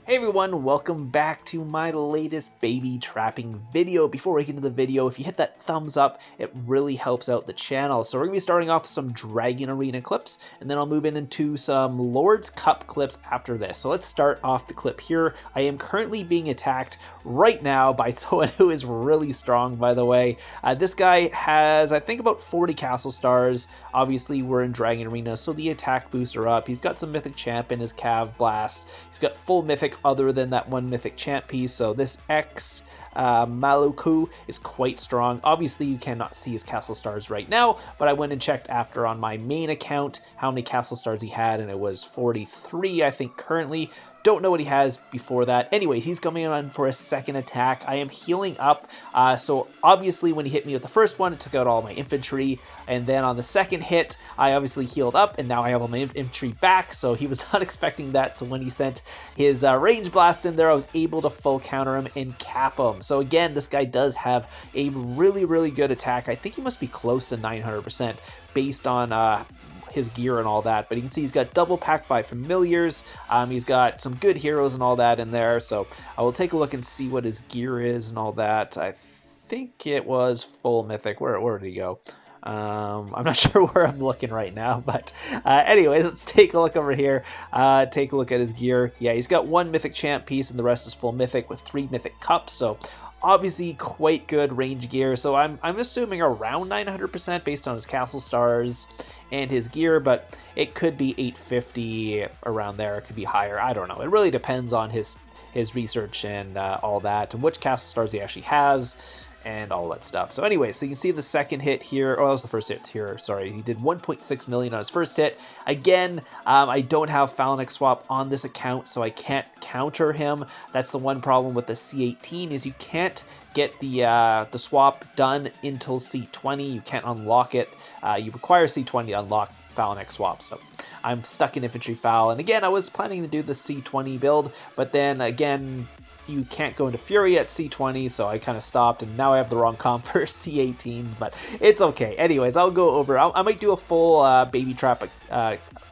Hey everyone, welcome back to my latest baby trapping video. Before we get into the video, if you hit that thumbs up, it really helps out the channel. So we're going to be starting off with some Dragon Arena clips, and then I'll move into some Lord's Cup clips after this. So let's start off the clip here. I am currently being attacked right now by someone who is really strong, by the way. This guy has, I think, about 40 castle stars. Obviously, we're in Dragon Arena, so the attack boosts are up. He's got some Mythic Champ in his Cav Blast. He's got full Mythic other than that one Mythic Champ piece, so this X Maluku is quite strong. Obviously, you cannot see his castle stars right now, but I went and checked after on my main account how many castle stars he had, and it was 43, I think, currently. Don't know what he has before that. Anyways, he's coming on for a second attack. I am healing up, so obviously when he hit me with the first one, it took out all my infantry, and then on the second hit, I obviously healed up, and now I have all my infantry back, so he was not expecting that, so when he sent his range blast in there, I was able to full counter him and cap him. So again, this guy does have a really, really good attack. I think he must be close to 900% based on his gear and all that, but you can see he's got double pack by familiars. He's got some good heroes and all that in there, so I will take a look and see what his gear is and all that. I think it was full mythic. Where did he go? I'm not sure where I'm looking right now, but anyways, let's take a look over here. Take a look at his gear. Yeah, he's got one mythic champ piece and the rest is full mythic with 3 mythic cups, so obviously quite good range gear. So I'm assuming around 900% based on his castle stars and his gear, but it could be 850 around there. It could be higher. I don't know. It really depends on his research and all that, and which castle stars he actually has and all that stuff. So anyway, so you can see the second hit here. Oh, that was the first hit here. Sorry, he did 1.6 million on his first hit. Again, I don't have Predatorxvx on this account, so I can't counter him. That's the one problem with the C18 is you can't get the swap done until C20. You can't unlock it. You require C20 to unlock Predatorxvx. So I'm stuck in infantry foul. And again, I was planning to do the C20 build, but then again, you can't go into Fury at C20, so I kind of stopped, and now I have the wrong comp for C18, but it's okay. Anyways, I'll go over. I might do a full baby trap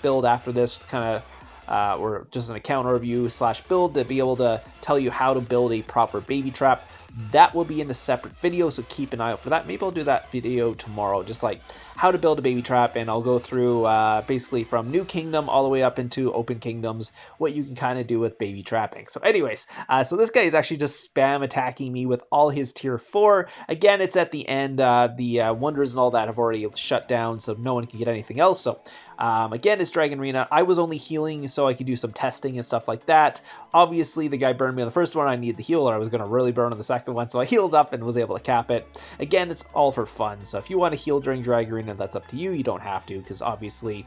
build after this, kind of, or just an account review / build to be able to tell you how to build a proper baby trap. That will be in a separate video, so keep an eye out for that. Maybe I'll do that video tomorrow, just like how to build a baby trap, and I'll go through basically from New Kingdom all the way up into Open Kingdoms, what you can kind of do with baby trapping. So anyways, so this guy is actually just spam attacking me with all his tier 4. Again, it's at the end. The wonders and all that have already shut down, so no one can get anything else. So again, it's Dragon Arena. I was only healing so I could do some testing and stuff like that. Obviously, the guy burned me on the first one. I needed the heal, or I was going to really burn on the second one, so I healed up and was able to cap it. Again, it's all for fun, so if you want to heal during Dragon Arena, that's up to you. You don't have to, because obviously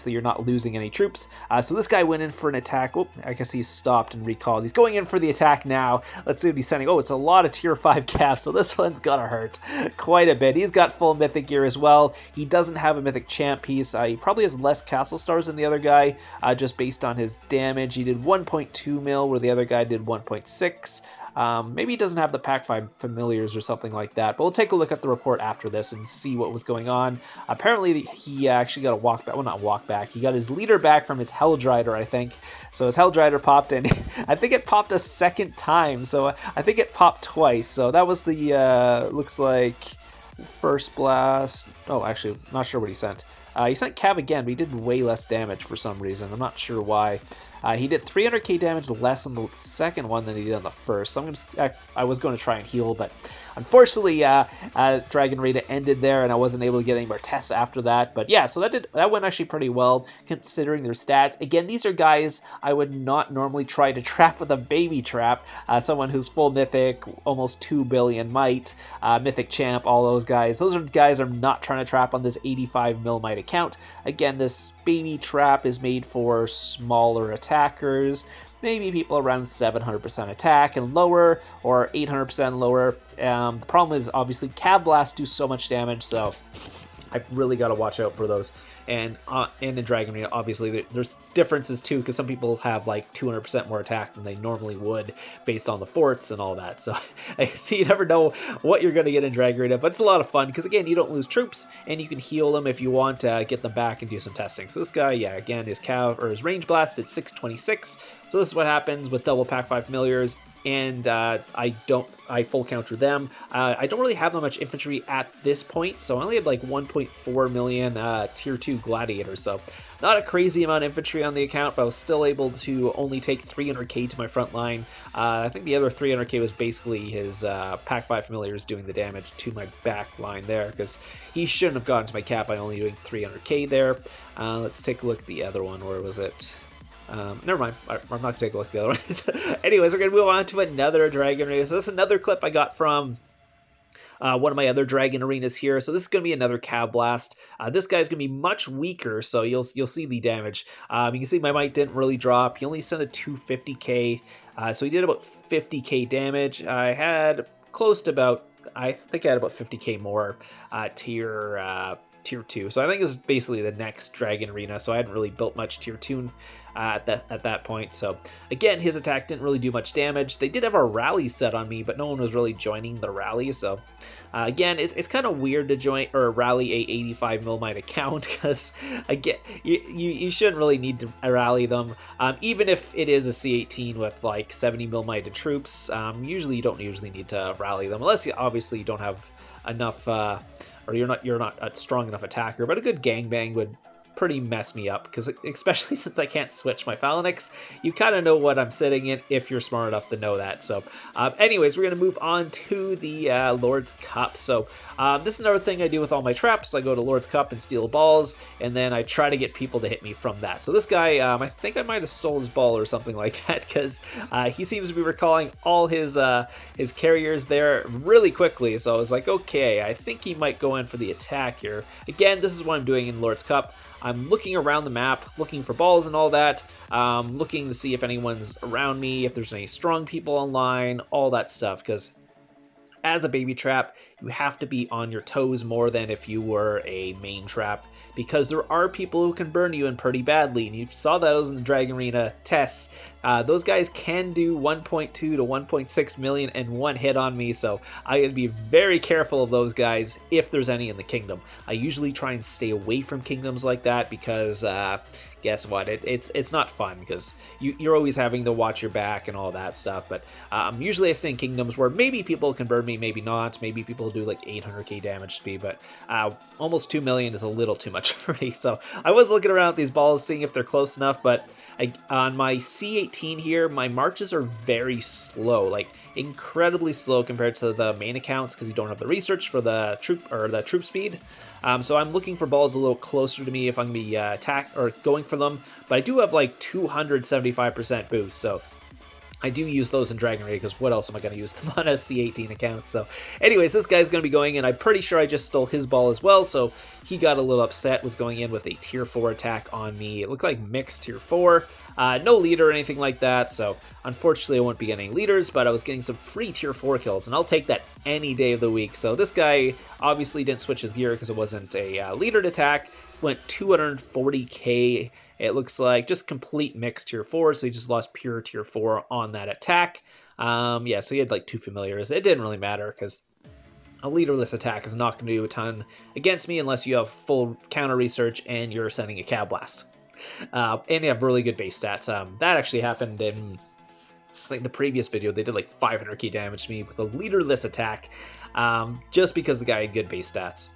you're not losing any troops. So this guy went in for an attack. Oh, I guess he's stopped and recalled. He's going in for the attack now. Let's see what he's sending. Oh, it's a lot of tier 5 caps, so this one's gonna hurt quite a bit. He's got full mythic gear as well. He doesn't have a mythic champ piece. He probably has less castle stars than the other guy, just based on his damage. He did 1.2 mil, where the other guy did 1.6. Maybe he doesn't have the pack 5 familiars or something like that, but we'll take a look at the report after this and see what was going on. Apparently he actually got a walk back, well, not walk back, he got his leader back from his Helldrider, I think. So his Helldrider popped, and I think it popped a second time, so I think it popped twice. So that was the looks like first blast. Oh, actually, I'm not sure what he sent. He sent Cav again, but he did way less damage for some reason. I'm not sure why. He did 300k damage less on the second one than he did on the first. So I was going to try and heal, but unfortunately, Dragon Arena ended there, and I wasn't able to get any more tests after that. But yeah, so that went actually pretty well considering their stats. Again, these are guys I would not normally try to trap with a baby trap. Someone who's full mythic, almost 2 billion might, mythic champ, all those guys. Those are guys I'm not trying to trap on this 85 mil might account. Again, this baby trap is made for smaller attackers. Maybe people around 700% attack and lower, or 800% lower. The problem is, obviously, Cav Blasts do so much damage, so I've really got to watch out for those And in Dragon Arena, obviously, there's differences too, because some people have like 200% more attack than they normally would based on the forts and all that. So, so you never know what you're going to get in Dragon Arena, but it's a lot of fun because, again, you don't lose troops and you can heal them if you want to get them back and do some testing. So this guy, yeah, again, his range blast at 626. So this is what happens with double pack 5 familiars, and I full counter them. I don't really have that much infantry at this point, so I only have like 1.4 million tier 2 gladiators, so not a crazy amount of infantry on the account, but I was still able to only take 300k to my front line. I think the other 300k was basically his pack 5 familiars doing the damage to my back line there, because he shouldn't have gotten to my cap by only doing 300k there. Let's take a look at the other one. Where was it? Never mind. I'm not going to take a look at the other one. Anyways, we're going to move on to another Dragon Arena. So this is another clip I got from one of my other Dragon Arenas here. So this is going to be another Cav Blast. This guy's going to be much weaker, so you'll see the damage. You can see my might didn't really drop. He only sent a 250k, so he did about 50k damage. I had close to about, I think I had about 50k more tier 2. So I think this is basically the next Dragon Arena, so I hadn't really built much tier 2 at that point. So again, his attack didn't really do much damage. They did have a rally set on me, but no one was really joining the rally. So again, it's kind of weird to join or rally a 85 millimite account, because again, you shouldn't really need to rally them. Even if it is a C18 with like 70 millimite troops, usually you don't need to rally them, unless you obviously don't have enough or you're not a strong enough attacker. But a good gangbang would pretty mess me up, because especially since I can't switch my phalanx, you kind of know what I'm sitting in if you're smart enough to know that. So anyways, we're going to move on to the Lord's Cup. So this is another thing I do with all my traps. I go to Lord's Cup and steal balls, and then I try to get people to hit me from that. So this guy, I think I might have stole his ball or something like that, because he seems to be recalling all his carriers there really quickly. So I was like, okay, I think he might go in for the attack here. Again, this is what I'm doing in Lord's Cup. I'm looking around the map, looking for balls and all that, looking to see if anyone's around me, if there's any strong people online, all that stuff, because as a baby trap, you have to be on your toes more than if you were a main trap, because there are people who can burn you in pretty badly, and you saw those in the Dragon Arena tests. Those guys can do 1.2 to 1.6 million in one hit on me, so I gotta be very careful of those guys if there's any in the kingdom. I usually try and stay away from kingdoms like that, because guess what? It's not fun, because you're always having to watch your back and all that stuff. But usually I stay in kingdoms where maybe people can burn me, maybe not. Maybe people do like 800k damage to me, but almost 2 million is a little too much for me. So I was looking around at these balls, seeing if they're close enough, but on my C18 here, my marches are very slow, like incredibly slow compared to the main accounts, because you don't have the research for the troop speed. So I'm looking for balls a little closer to me if I'm going to be going for them. But I do have like 275% boost, so I do use those in Dragon Arena, because what else am I going to use them on a C18 account? So anyways, this guy's going to be going in. I'm pretty sure I just stole his ball as well, so he got a little upset, was going in with a tier 4 attack on me. It looked like mixed tier 4. No leader or anything like that, so unfortunately I won't be getting leaders, but I was getting some free tier 4 kills, and I'll take that any day of the week. So this guy obviously didn't switch his gear because it wasn't a leadered attack. Went 240k. It looks like just complete mixed tier 4, so he just lost pure tier 4 on that attack. Yeah, so he had like 2 familiars. It didn't really matter, because a leaderless attack is not going to do a ton against me unless you have full counter research and you're sending a Cav Blast. And you have really good base stats. That actually happened in, I think, the previous video. They did like 500k damage to me with a leaderless attack, just because the guy had good base stats.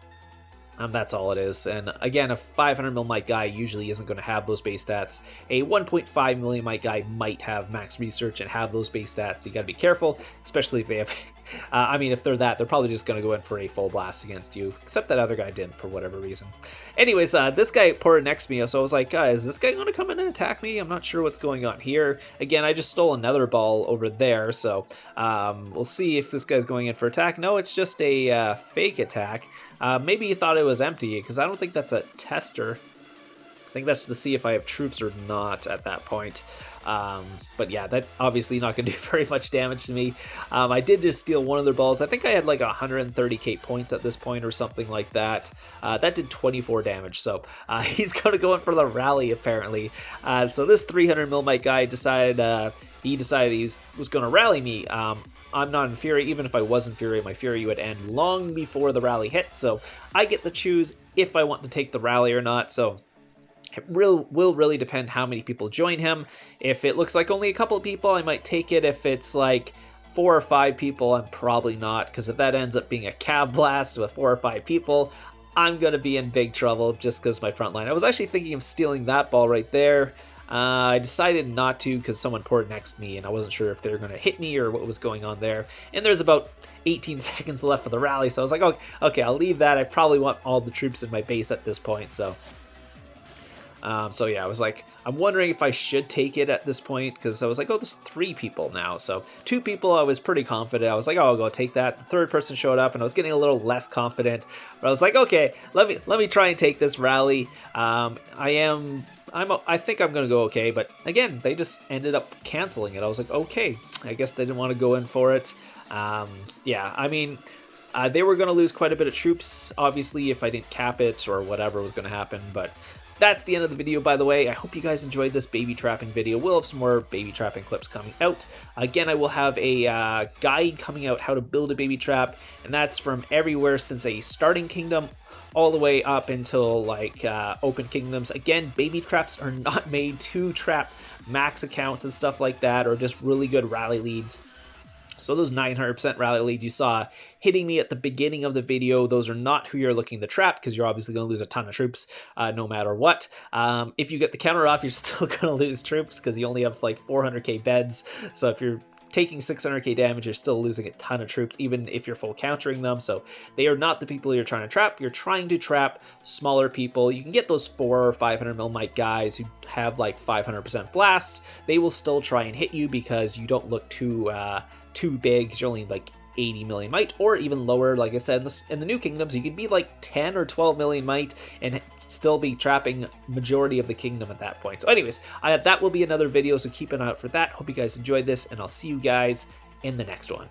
That's all it is. And again, a 500 millimite guy usually isn't going to have those base stats. A 1.5 millimite guy might have max research and have those base stats. So you got to be careful, especially if they have. I mean, if they're probably just going to go in for a full blast against you. Except that other guy didn't for whatever reason. Anyways, this guy poured next to me, so I was like, is this guy going to come in and attack me? I'm not sure what's going on here. Again, I just stole another ball over there, so we'll see if this guy's going in for attack. No, it's just a fake attack. Maybe he thought it was empty, because I don't think that's a tester. think that's to see if I have troops or not at that point. But yeah, that obviously not going to do very much damage to me. I did just steal one of their balls. I think I had like 130k points at this point or something like that. That did 24 damage, so he's going to go in for the rally apparently. So this 300 Milmite guy decided he was going to rally me. I'm not in Fury. Even if I was in Fury, my Fury would end long before the rally hit, so I get to choose if I want to take the rally or not. So it will really depend how many people join him. If it looks like only a couple of people, I might take it. If it's like 4 or 5 people, I'm probably not, because if that ends up being a cab blast with 4 or 5 people, I'm going to be in big trouble just because my front line. I was actually thinking of stealing that ball right there. I decided not to because someone poured next to me and I wasn't sure if they were going to hit me or what was going on there. And there's about 18 seconds left for the rally, so I was like, oh, okay, I'll leave that. I probably want all the troops in my base at this point, so... So yeah, I was like, I'm wondering if I should take it at this point, because I was like, oh, there's 3 people now. So 2 people, I was pretty confident. I was like, oh, I'll go take that. The third person showed up, and I was getting a little less confident. But I was like, okay, let me try and take this rally. I think I'm gonna go okay, but again, they just ended up canceling it. I was like, okay, I guess they didn't want to go in for it. Yeah, I mean, they were gonna lose quite a bit of troops, obviously, if I didn't cap it or whatever was gonna happen, but that's the end of the video, by the way. I hope you guys enjoyed this baby trapping video. We'll have some more baby trapping clips coming out. Again, I will have a guide coming out how to build a baby trap, and that's from everywhere since a starting kingdom all the way up until like open kingdoms. Again, baby traps are not made to trap max accounts and stuff like that, or just really good rally leads. So those 900% rally leads you saw hitting me at the beginning of the video, those are not who you're looking to trap, because you're obviously going to lose a ton of troops no matter what. If you get the counter off, you're still going to lose troops because you only have like 400k beds. So if you're taking 600k damage, you're still losing a ton of troops, even if you're full countering them. So they are not the people you're trying to trap. You're trying to trap smaller people. You can get those 400 or 500 Milmite guys who have like 500% blasts. They will still try and hit you because you don't look too big, because you're only like 80 million might, or even lower. Like I said, in the new kingdoms, you can be like 10 or 12 million might and still be trapping majority of the kingdom at that point. So anyways, that will be another video, so keep an eye out for that. Hope you guys enjoyed this, and I'll see you guys in the next one.